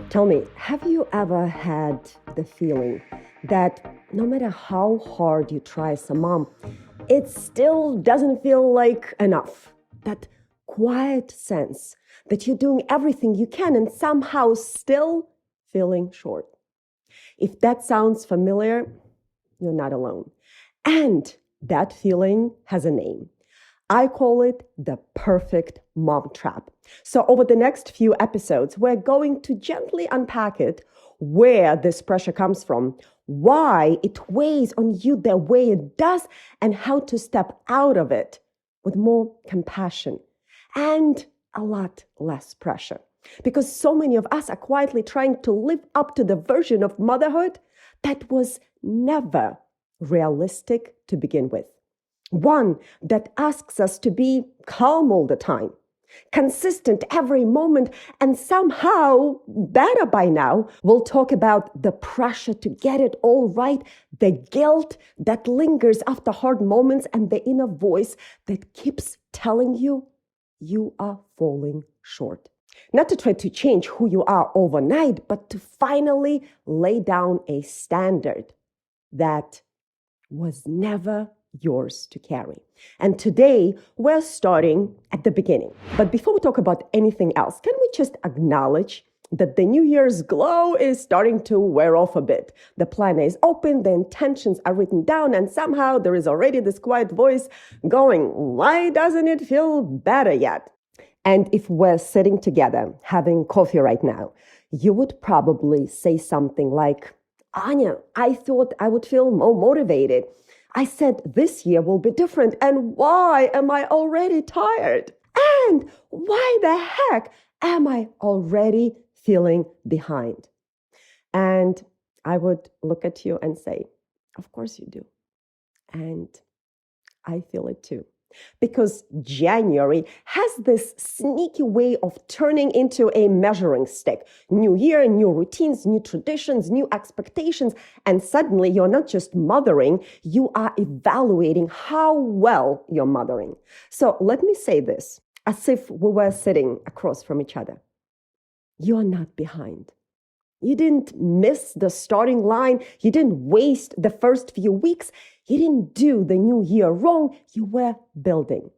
Tell me, have you ever had the feeling that no matter how hard you try as a mom, it still doesn't feel like enough? That quiet sense that you're doing everything you can and somehow still feeling short. If that sounds familiar, you're not alone. And that feeling has a name. I call it the perfect mom trap. So, over the next few episodes, we're going to gently unpack it, where this pressure comes from, why it weighs on you the way it does, and how to step out of it with more compassion and a lot less pressure. Because so many of us are quietly trying to live up to the version of motherhood that was never realistic to begin with. One that asks us to be calm all the time, consistent every moment, and somehow better by now. We'll talk about the pressure to get it all right, the guilt that lingers after hard moments, and the inner voice that keeps telling you you are falling short. Not to try to change who you are overnight, but to finally lay down a standard that was never yours to carry. And today we're starting at the beginning. But before we talk about anything else, can we just acknowledge that the New Year's glow is starting to wear off a bit? The planner is open, the intentions are written down, and somehow there is already this quiet voice going, why doesn't it feel better yet? And if we're sitting together having coffee right now, you would probably say something like, Anya, I thought I would feel more motivated. I said this year will be different, and why am I already tired? And why the heck am I already feeling behind? And I would look at you and say, of course you do. And I feel it too. Because January has this sneaky way of turning into a measuring stick. New year, new routines, new traditions, new expectations. And suddenly you're not just mothering, you are evaluating how well you're mothering. So let me say this, as if we were sitting across from each other. You're not behind. You didn't miss the starting line. You didn't waste the first few weeks. You didn't do the new year wrong. You were building.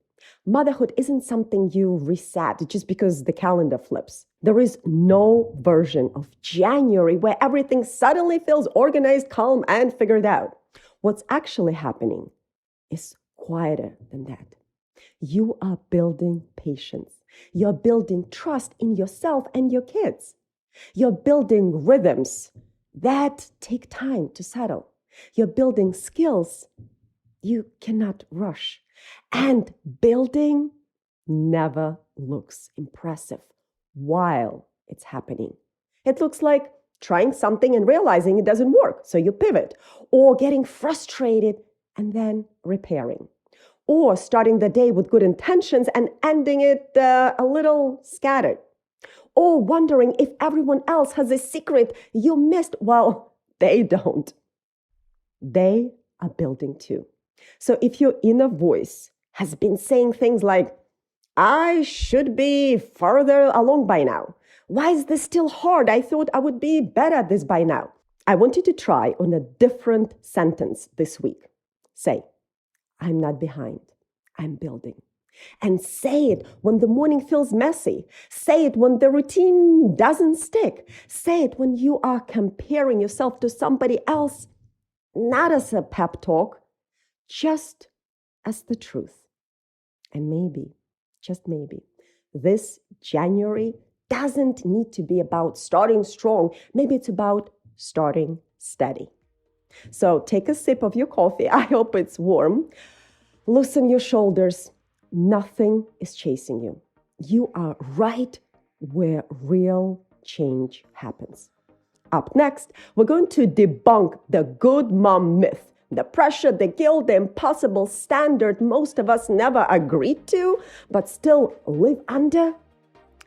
Motherhood isn't something you reset just because the calendar flips. There is no version of January where everything suddenly feels organized, calm, and figured out. What's actually happening is quieter than that. You are building patience. You're building trust in yourself and your kids. You're building rhythms that take time to settle. You're building skills you cannot rush. And building never looks impressive while it's happening. It looks like trying something and realizing it doesn't work, so you pivot, or getting frustrated and then repairing, or starting the day with good intentions and ending it a little scattered, or wondering if everyone else has a secret you missed. Well, they don't. They are building too. So if your inner voice has been saying things like, I should be further along by now. Why is this still hard? I thought I would be better at this by now. I want you to try on a different sentence this week. Say, I'm not behind. I'm building. And say it when the morning feels messy. Say it when the routine doesn't stick. Say it when you are comparing yourself to somebody else, not as a pep talk, just as the truth. And maybe, just maybe, this January doesn't need to be about starting strong. Maybe it's about starting steady. So take a sip of your coffee. I hope it's warm. Loosen your shoulders. Nothing is chasing you. You are right where real change happens. Up next, we're going to debunk the good mom myth, the pressure, the guilt, the impossible standard most of us never agreed to, but still live under.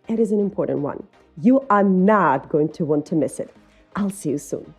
It is an important one. You are not going to want to miss it. I'll see you soon.